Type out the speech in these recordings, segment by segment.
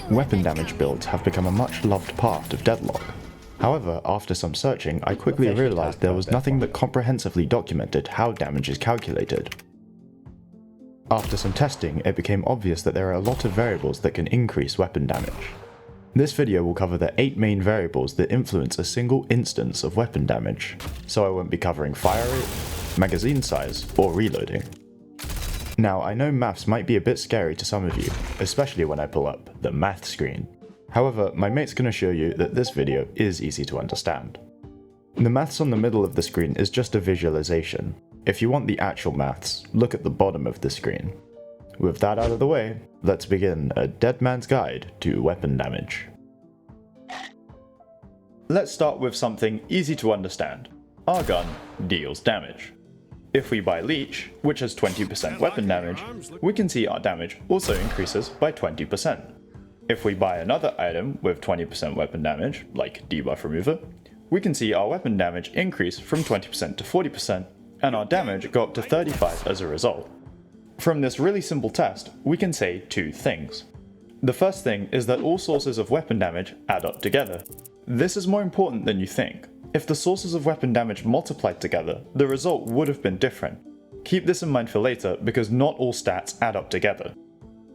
weapon damage builds have become a much loved part of Deadlock. However, after some searching, I quickly realized there was nothing that comprehensively documented how damage is calculated. After some testing, it became obvious that there are a lot of variables that can increase weapon damage. This video will cover the 8 main variables that influence a single instance of weapon damage, so I won't be covering fire rate, magazine size, or reloading. Now, I know maths might be a bit scary to some of you, especially when I pull up the math screen. However, my mate's gonna show you that this video is easy to understand. The maths on the middle of the screen is just a visualization. If you want the actual maths, look at the bottom of the screen. With that out of the way, let's begin a dead man's guide to weapon damage. Let's start with something easy to understand. Our gun deals damage. If we buy Leech, which has 20% weapon damage, we can see our damage also increases by 20%. If we buy another item with 20% weapon damage, like debuff remover, we can see our weapon damage increase from 20% to 40%, and our damage go up to 35 as a result. From this really simple test, we can say 2 things. The first thing is that all sources of weapon damage add up together. This is more important than you think. If the sources of weapon damage multiplied together, the result would have been different. Keep this in mind for later because not all stats add up together.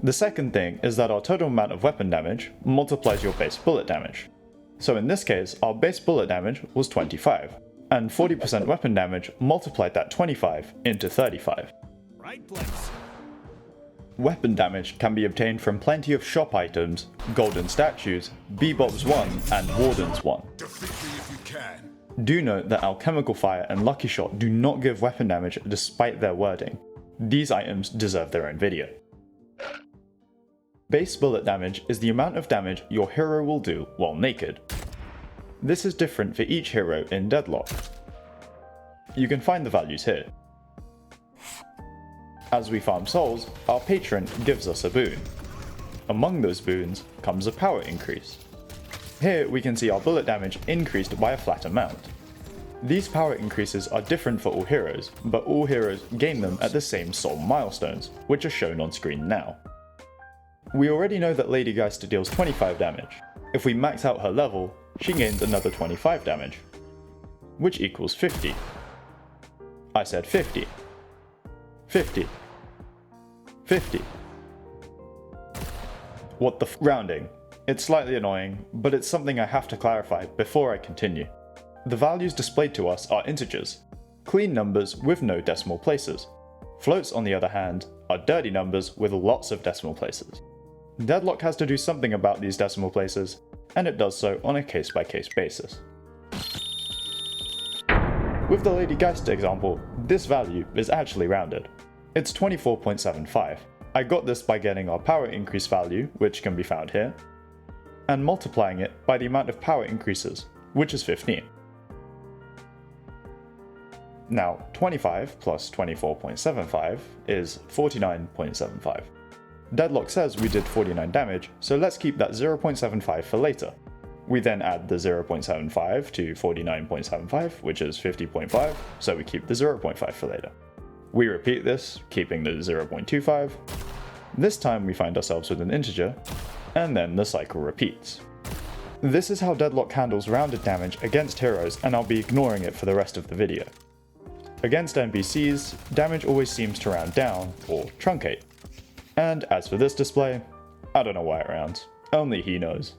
The second thing is that our total amount of weapon damage multiplies your base bullet damage. So in this case, our base bullet damage was 25, and 40% weapon damage multiplied that 25 into 35. Right place. Weapon damage can be obtained from plenty of shop items, golden statues, Bebop's 1 and Warden's 1. Do note that Alchemical Fire and Lucky Shot do not give weapon damage despite their wording. These items deserve their own video. Base bullet damage is the amount of damage your hero will do while naked. This is different for each hero in Deadlock. You can find the values here. As we farm souls, our patron gives us a boon. Among those boons comes a power increase. Here we can see our bullet damage increased by a flat amount. These power increases are different for all heroes, but all heroes gain them at the same soul milestones, which are shown on screen now. We already know that Lady Geister deals 25 damage. If we max out her level, she gains another 25 damage, which equals 50. I said 50. 50. 50. What the rounding? It's slightly annoying, but it's something I have to clarify before I continue. The values displayed to us are integers, clean numbers with no decimal places. Floats, on the other hand, are dirty numbers with lots of decimal places. Deadlock has to do something about these decimal places, and it does so on a case-by-case basis. With the Lady Geister example, this value is actually rounded. It's 24.75. I got this by getting our power increase value, which can be found here, and multiplying it by the amount of power increases, which is 15. Now, 25 plus 24.75 is 49.75. Deadlock says we did 49 damage, so let's keep that 0.75 for later. We then add the 0.75 to 49.75, which is 50.5, so we keep the 0.5 for later. We repeat this, keeping the 0.25. This time we find ourselves with an integer, and then the cycle repeats. This is how Deadlock handles rounded damage against heroes, and I'll be ignoring it for the rest of the video. Against NPCs, damage always seems to round down, or truncate. And as for this display, I don't know why it rounds, only he knows.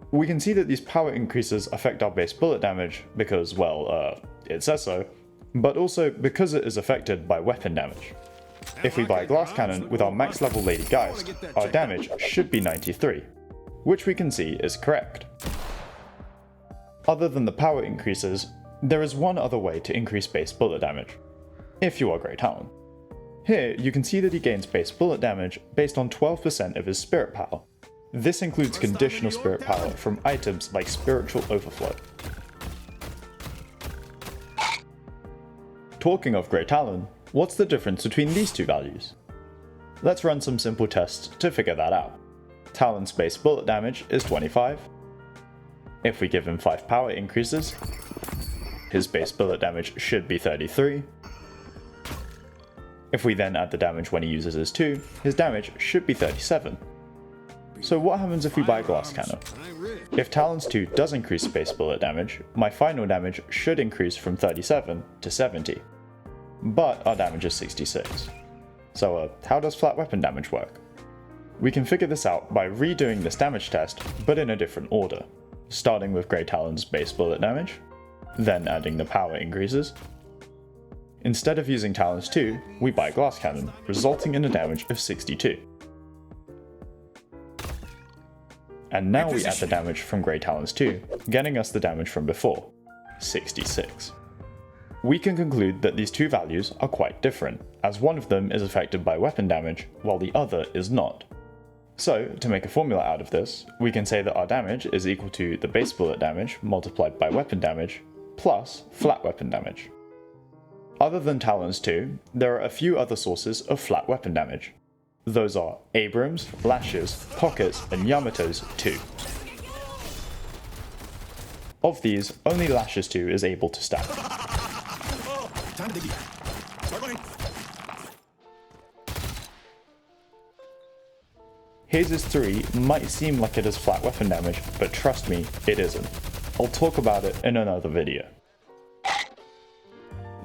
We can see that these power increases affect our base bullet damage because, well, it says so, but also because it is affected by weapon damage. If we buy a glass cannon with our max level Lady Geist, our damage should be 93, which we can see is correct. Other than the power increases, there is one other way to increase base bullet damage, if you are Grey Talon. Here you can see that he gains base bullet damage based on 12% of his spirit power. This includes conditional spirit power from items like Spiritual Overflow. Talking of Grey Talon, what's the difference between these two values? Let's run some simple tests to figure that out. Talon's base bullet damage is 25. If we give him 5 power increases, his base bullet damage should be 33. If we then add the damage when he uses his 2, his damage should be 37. So what happens if we buy Glass Cannon? If Talons 2 does increase base bullet damage, my final damage should increase from 37 to 70. But our damage is 66. So how does flat weapon damage work? We can figure this out by redoing this damage test, but in a different order. Starting with Grey Talon's base bullet damage, then adding the power increases. Instead of using Talons 2, we buy Glass Cannon, resulting in a damage of 62. And now we add the damage from Grey Talons 2, getting us the damage from before, 66. We can conclude that these two values are quite different, as one of them is affected by weapon damage, while the other is not. So, to make a formula out of this, we can say that our damage is equal to the base bullet damage multiplied by weapon damage, plus flat weapon damage. Other than Talons 2, there are a few other sources of flat weapon damage. Those are Abrams, Lashes, Pockets, and Yamato's 2. Of these, only Lashes 2 is able to stack. Haze's 3 might seem like it is flat weapon damage, but trust me, it isn't. I'll talk about it in another video.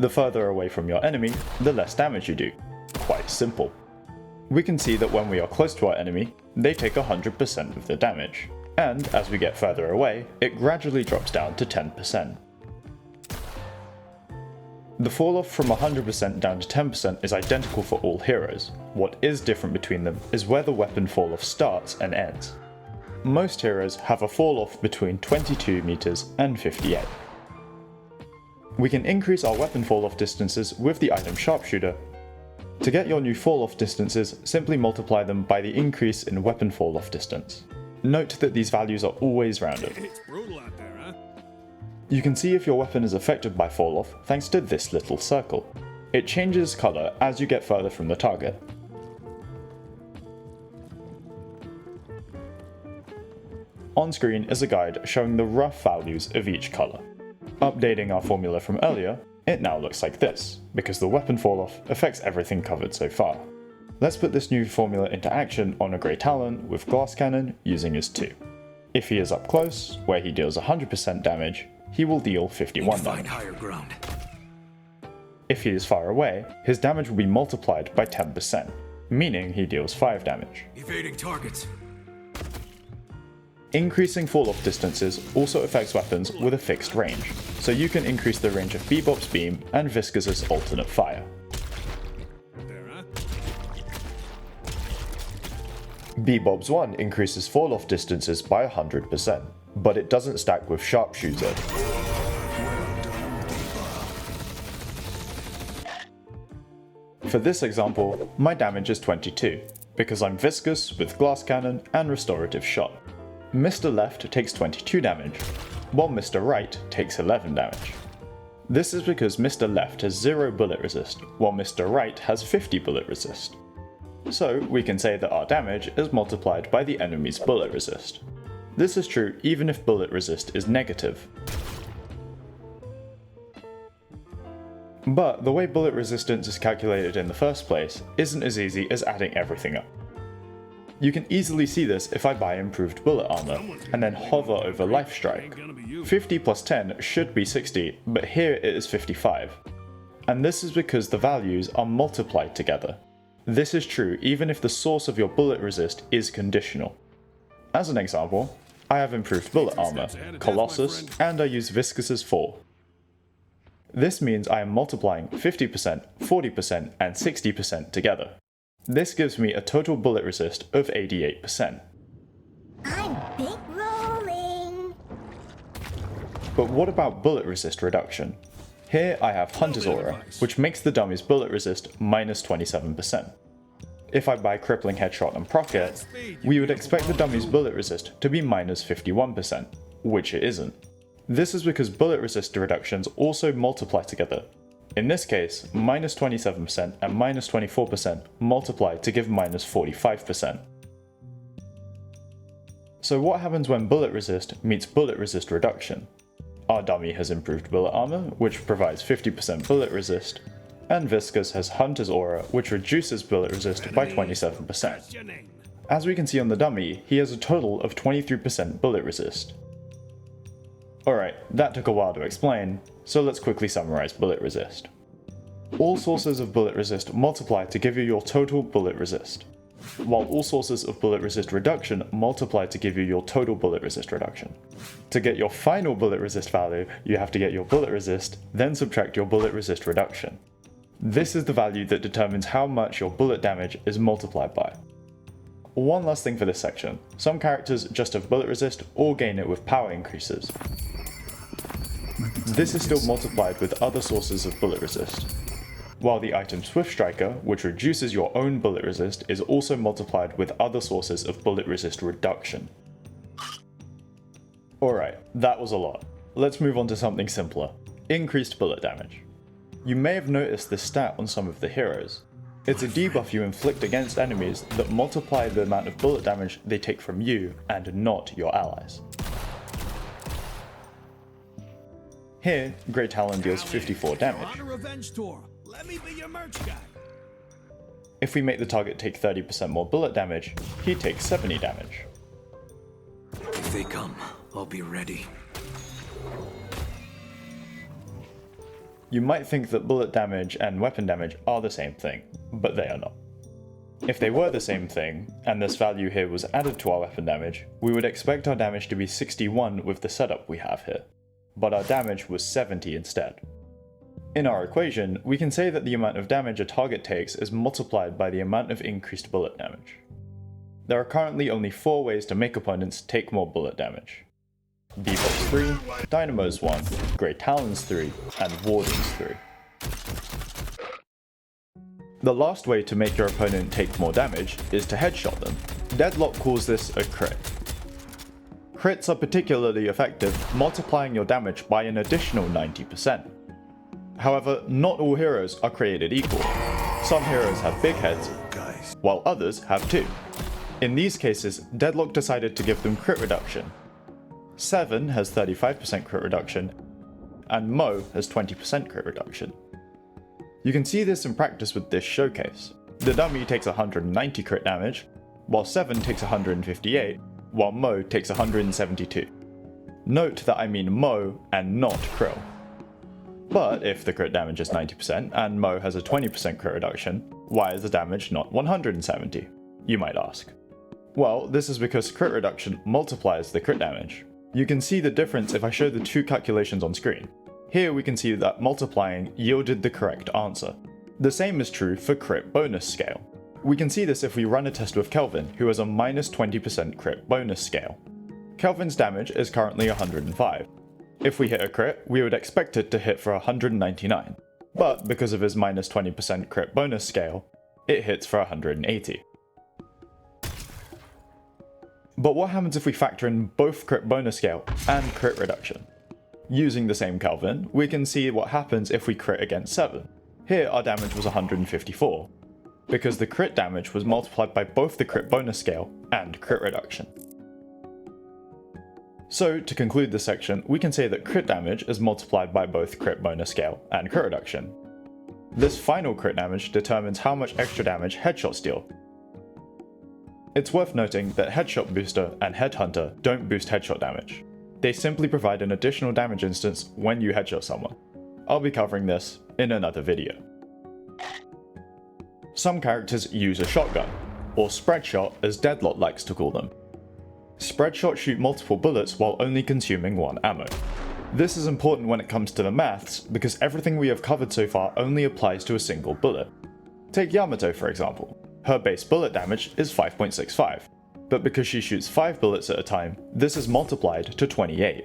The further away from your enemy, the less damage you do. Quite simple. We can see that when we are close to our enemy, they take 100% of the damage, and as we get further away, it gradually drops down to 10%. The fall off from 100% down to 10% is identical for all heroes. What is different between them is where the weapon fall off starts and ends. Most heroes have a fall off between 22 meters and 58. We can increase our weapon fall off distances with the item Sharpshooter. To get your new fall off distances, simply multiply them by the increase in weapon fall off distance. Note that these values are always rounded. It's brutal out there, huh? You can see if your weapon is affected by fall off thanks to this little circle. It changes colour as you get further from the target. On screen is a guide showing the rough values of each colour. Updating our formula from earlier, it now looks like this, because the weapon fall off affects everything covered so far. Let's put this new formula into action on a Grey Talon with Glass Cannon using his 2. If he is up close, where he deals 100% damage, he will deal 51 damage. Higher ground. If he is far away, his damage will be multiplied by 10%, meaning he deals 5 damage. Evading targets. Increasing fall-off distances also affects weapons with a fixed range, so you can increase the range of Bebop's beam and Viscus's alternate fire. Bebop's 1 increases fall-off distances by 100%, but it doesn't stack with Sharpshooter. For this example, my damage is 22, because I'm Viscus with Glass Cannon and Restorative Shot. Mr. Left takes 22 damage, while Mr. Right takes 11 damage. This is because Mr. Left has 0 bullet resist, while Mr. Right has 50 bullet resist. So we can say that our damage is multiplied by the enemy's bullet resist. This is true even if bullet resist is negative. But the way bullet resistance is calculated in the first place isn't as easy as adding everything up. You can easily see this if I buy improved bullet armor, and then hover over Life Strike. 50 plus 10 should be 60, but here it is 55. And this is because the values are multiplied together. This is true even if the source of your bullet resist is conditional. As an example, I have improved bullet armor, Colossus, and I use Viscus's 4. This means I am multiplying 50%, 40%, and 60% together. This gives me a total bullet resist of 88%. I'm big rolling. But what about bullet resist reduction? Here I have Hunter's Aura, which makes the dummy's bullet resist minus 27%. If I buy Crippling Headshot and Procket, we would expect the dummy's bullet resist to be minus 51%, which it isn't. This is because bullet resist reductions also multiply together. In this case, minus 27% and minus 24% multiply to give minus 45%. So what happens when bullet resist meets bullet resist reduction? Our dummy has improved bullet armor, which provides 50% bullet resist, and Viscus has Hunter's Aura, which reduces bullet resist by 27%. As we can see on the dummy, he has a total of 23% bullet resist. Alright, that took a while to explain, so let's quickly summarize bullet resist. All sources of bullet resist multiply to give you your total bullet resist, while all sources of bullet resist reduction multiply to give you your total bullet resist reduction. To get your final bullet resist value, you have to get your bullet resist, then subtract your bullet resist reduction. This is the value that determines how much your bullet damage is multiplied by. One last thing for this section, some characters just have bullet resist or gain it with power increases. This is still multiplied with other sources of bullet resist, while the item Swift Striker, which reduces your own bullet resist, is also multiplied with other sources of bullet resist reduction. Alright, that was a lot. Let's move on to something simpler. Increased bullet damage. You may have noticed this stat on some of the heroes. It's a debuff you inflict against enemies that multiply the amount of bullet damage they take from you and not your allies. Here, Grey Talon deals 54 damage. On a revenge tour. Let me be your merch guy. If we make the target take 30% more bullet damage, he takes 70 damage. If they come, I'll be ready. You might think that bullet damage and weapon damage are the same thing, but they are not. If they were the same thing, and this value here was added to our weapon damage, we would expect our damage to be 61 with the setup we have here, but our damage was 70 instead. In our equation, we can say that the amount of damage a target takes is multiplied by the amount of increased bullet damage. There are currently only 4 ways to make opponents take more bullet damage. Bebop's 3, Dynamo's 1, Grey Talon's 3, and Warden's 3. The last way to make your opponent take more damage is to headshot them. Deadlock calls this a crit. Crits are particularly effective, multiplying your damage by an additional 90%. However, not all heroes are created equal. Some heroes have big heads, while others have 2. In these cases, Deadlock decided to give them crit reduction. VIII has 35% crit reduction, and Mo has 20% crit reduction. You can see this in practice with this showcase. The dummy takes 190 crit damage, while VII takes 158, while Mo takes 172. Note that I mean Mo and not Krill. But if the crit damage is 90% and Mo has a 20% crit reduction, why is the damage not 170? You might ask. Well, this is because crit reduction multiplies the crit damage. You can see the difference if I show the 2 calculations on screen. Here we can see that multiplying yielded the correct answer. The same is true for crit bonus scale. We can see this if we run a test with Kelvin, who has a minus 20% crit bonus scale. Kelvin's damage is currently 105. If we hit a crit, we would expect it to hit for 199, but because of his minus 20% crit bonus scale, it hits for 180. But what happens if we factor in both crit bonus scale and crit reduction? Using the same Kelvin, we can see what happens if we crit against VII. Here our damage was 154, because the crit damage was multiplied by both the crit bonus scale and crit reduction. So to conclude this section, we can say that crit damage is multiplied by both crit bonus scale and crit reduction. This final crit damage determines how much extra damage headshots deal. It's worth noting that Headshot Booster and Headhunter don't boost headshot damage. They simply provide an additional damage instance when you headshot someone. I'll be covering this in another video. Some characters use a shotgun, or Spreadshot as Deadlock likes to call them. Spreadshots shoot multiple bullets while only consuming 1 ammo. This is important when it comes to the maths because everything we have covered so far only applies to a single bullet. Take Yamato for example. Her base bullet damage is 5.65, but because she shoots 5 bullets at a time, this is multiplied to 28.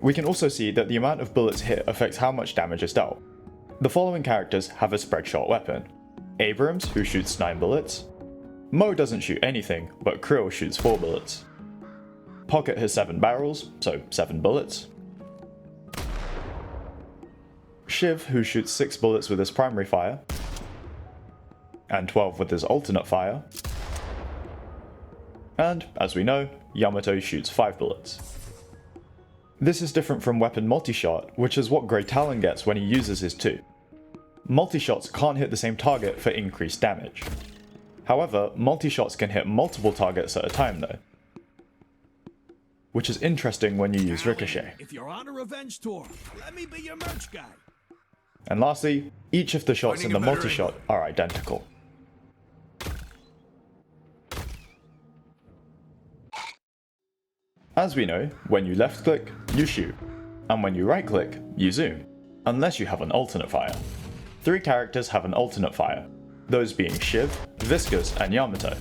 We can also see that the amount of bullets hit affects how much damage is dealt. The following characters have a Spreadshot weapon. Abrams, who shoots 9 bullets. Mo doesn't shoot anything, but Krill shoots 4 bullets. Pocket has 7 barrels, so 7 bullets. Shiv, who shoots 6 bullets with his primary fire, and 12 with his alternate fire. And, as we know, Yamato shoots 5 bullets. This is different from weapon multi-shot, which is what Grey Talon gets when he uses his 2. Multi-shots can't hit the same target for increased damage. However, multi-shots can hit multiple targets at a time though, which is interesting when you use ricochet. If you're on a revenge tour, let me be your merch guy. And lastly, each of the shots in the multi-shot are identical. As we know, when you left click, you shoot, and when you right click, you zoom, unless you have an alternate fire. 3 characters have an alternate fire, those being Shiv, Viscous, and Yamato.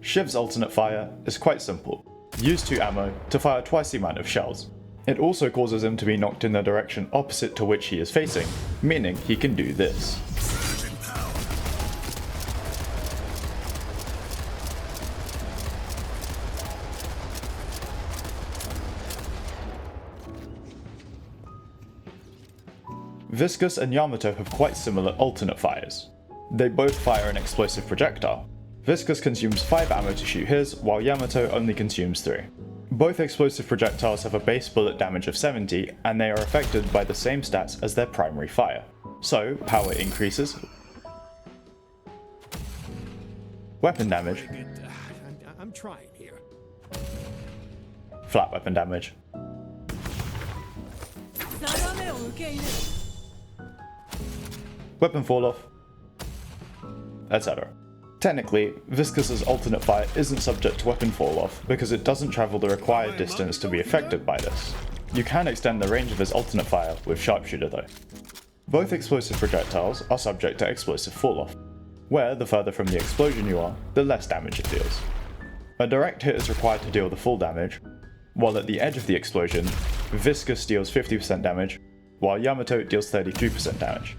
Shiv's alternate fire is quite simple. Use 2 ammo to fire twice the amount of shells. It also causes him to be knocked in the direction opposite to which he is facing, meaning he can do this. Viscous and Yamato have quite similar alternate fires. They both fire an explosive projectile. Viscous consumes 5 ammo to shoot his, while Yamato only consumes 3. Both explosive projectiles have a base bullet damage of 70, and they are affected by the same stats as their primary fire. So, power increases, weapon damage, I'm trying here. flat weapon damage, weapon fall off, etc. Technically, Viscous's alternate fire isn't subject to weapon fall off because it doesn't travel the required distance to be affected by this. You can extend the range of his alternate fire with sharpshooter though. Both explosive projectiles are subject to explosive fall off, where the further from the explosion you are, the less damage it deals. A direct hit is required to deal the full damage, while at the edge of the explosion, Viscous deals 50% damage, while Yamato deals 32% damage.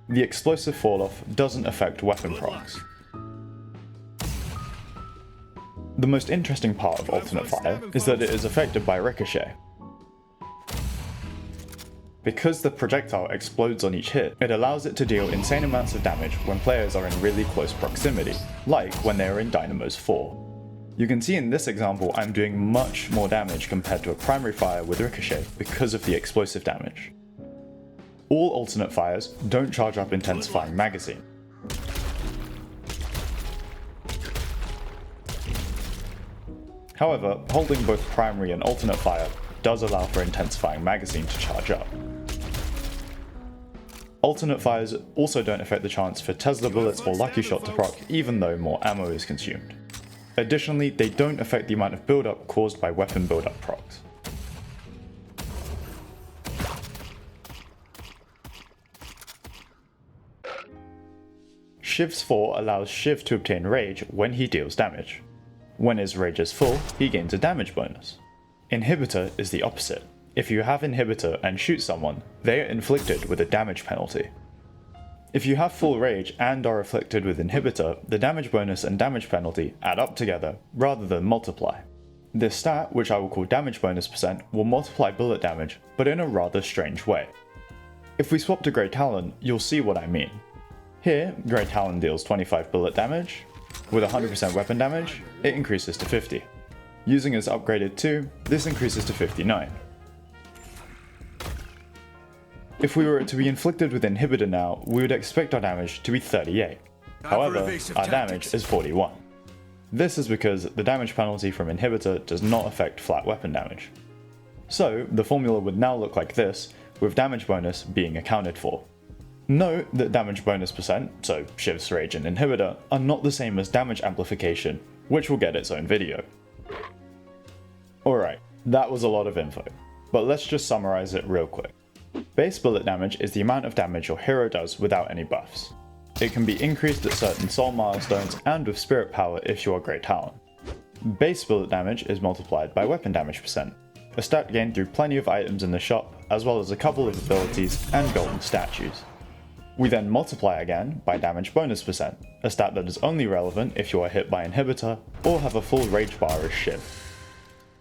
The explosive fall-off doesn't affect weapon procs. The most interesting part of alternate fire is that it is affected by ricochet. Because the projectile explodes on each hit, it allows it to deal insane amounts of damage when players are in really close proximity, like when they are in Dynamos 4. You can see in this example I'm doing much more damage compared to a primary fire with ricochet because of the explosive damage. All alternate fires don't charge up intensifying magazine. However, holding both primary and alternate fire does allow for intensifying magazine to charge up. Alternate fires also don't affect the chance for Tesla bullets or Lucky Shot to proc even though more ammo is consumed. Additionally, they don't affect the amount of build-up caused by weapon build-up procs. Shiv's 4 allows Shiv to obtain rage when he deals damage. When his rage is full, he gains a damage bonus. Inhibitor is the opposite. If you have Inhibitor and shoot someone, they are inflicted with a damage penalty. If you have full rage and are afflicted with Inhibitor, the damage bonus and damage penalty add up together rather than multiply. This stat, which I will call damage bonus percent, will multiply bullet damage, but in a rather strange way. If we swap to Grey Talon, you'll see what I mean. Here, Grey Talon deals 25 bullet damage. With 100% weapon damage, it increases to 50. Using his upgraded 2, this increases to 59. If we were to be inflicted with Inhibitor now, we would expect our damage to be 38. However, our damage is 41. This is because the damage penalty from Inhibitor does not affect flat weapon damage. So, the formula would now look like this, with damage bonus being accounted for. Note that damage bonus percent, so Shiv's Rage and Inhibitor, are not the same as damage amplification, which will get its own video. Alright, that was a lot of info, but let's just summarize it real quick. Base bullet damage is the amount of damage your hero does without any buffs. It can be increased at certain soul milestones and with spirit power if you are Grey Talon. Base bullet damage is multiplied by weapon damage percent, a stat gained through plenty of items in the shop, as well as a couple of abilities and golden statues. We then multiply again by damage bonus percent, a stat that is only relevant if you are hit by Inhibitor or have a full rage bar as Shiv.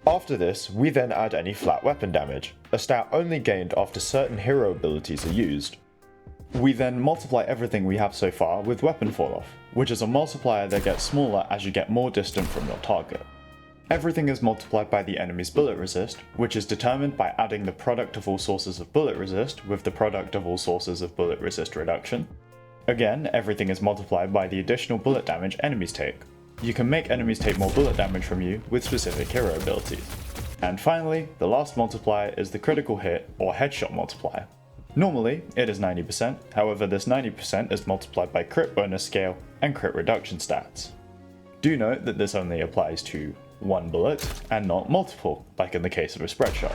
After this, we then add any flat weapon damage, a stat only gained after certain hero abilities are used. We then multiply everything we have so far with weapon fall off, which is a multiplier that gets smaller as you get more distant from your target. Everything is multiplied by the enemy's bullet resist, which is determined by adding the product of all sources of bullet resist with the product of all sources of bullet resist reduction. Again, everything is multiplied by the additional bullet damage enemies take. You can make enemies take more bullet damage from you with specific hero abilities. And finally, the last multiplier is the critical hit or headshot multiplier. Normally, it is 90%, however this 90% is multiplied by crit bonus scale and crit reduction stats. Do note that this only applies to one bullet and not multiple, like in the case of a spread shot.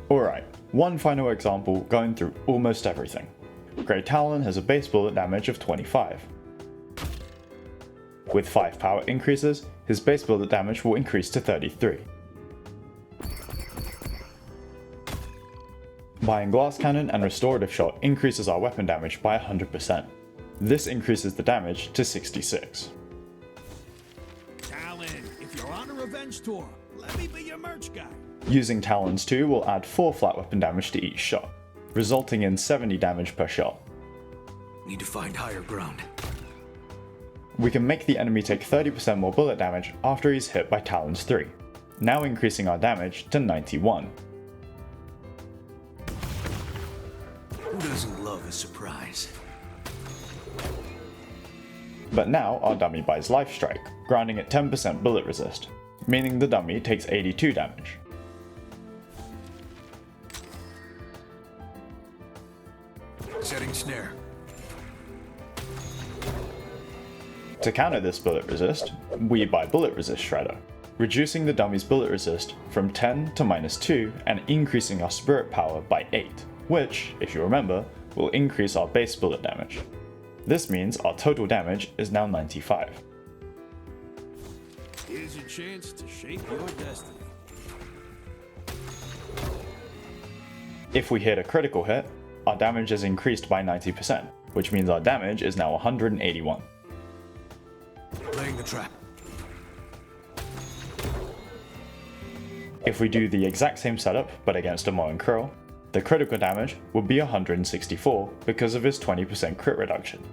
Alright, one final example going through almost everything. Grey Talon has a base bullet damage of 25. With 5 power increases, his base bullet damage will increase to 33. Buying Glass Cannon and Restorative Shot increases our weapon damage by 100%. This increases the damage to 66. Talon, if you're on a revenge tour, let me be your merch guy. Using Talons 2 will add 4 flat weapon damage to each shot, resulting in 70 damage per shot. Need to find higher ground. We can make the enemy take 30% more bullet damage after he's hit by Talons 3, now increasing our damage to 91. Who doesn't love a surprise? But now our dummy buys Life Strike, granting it 10% bullet resist, meaning the dummy takes 82 damage. Setting snare. To counter this bullet resist, we buy Bullet Resist Shredder, reducing the dummy's bullet resist from 10 to -2 and increasing our spirit power by 8, which, if you remember, will increase our base bullet damage. This means our total damage is now 95. Here's your chance to shape your destiny. If we hit a critical hit, our damage is increased by 90%, which means our damage is now 181. Laying the trap. If we do the exact same setup, but against a Moen Krill, the critical damage would be 164 because of his 20% crit reduction.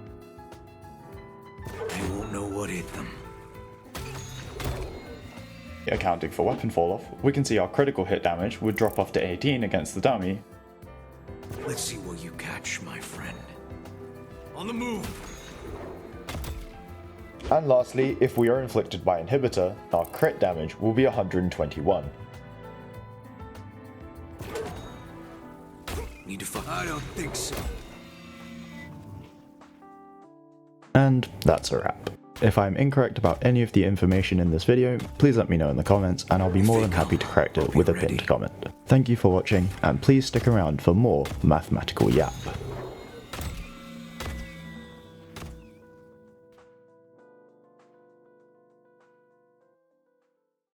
They won't know what hit them. Accounting for weapon falloff, we can see our critical hit damage would drop off to 18 against the dummy. Let's see what you catch, my friend. On the move! And lastly, if we are inflicted by Inhibitor, our crit damage will be 121. Need to find. I don't think so. And that's a wrap. If I'm incorrect about any of the information in this video, please let me know in the comments and I'll be more than happy to correct it with a pinned comment. Thank you for watching, and please stick around for more mathematical yap.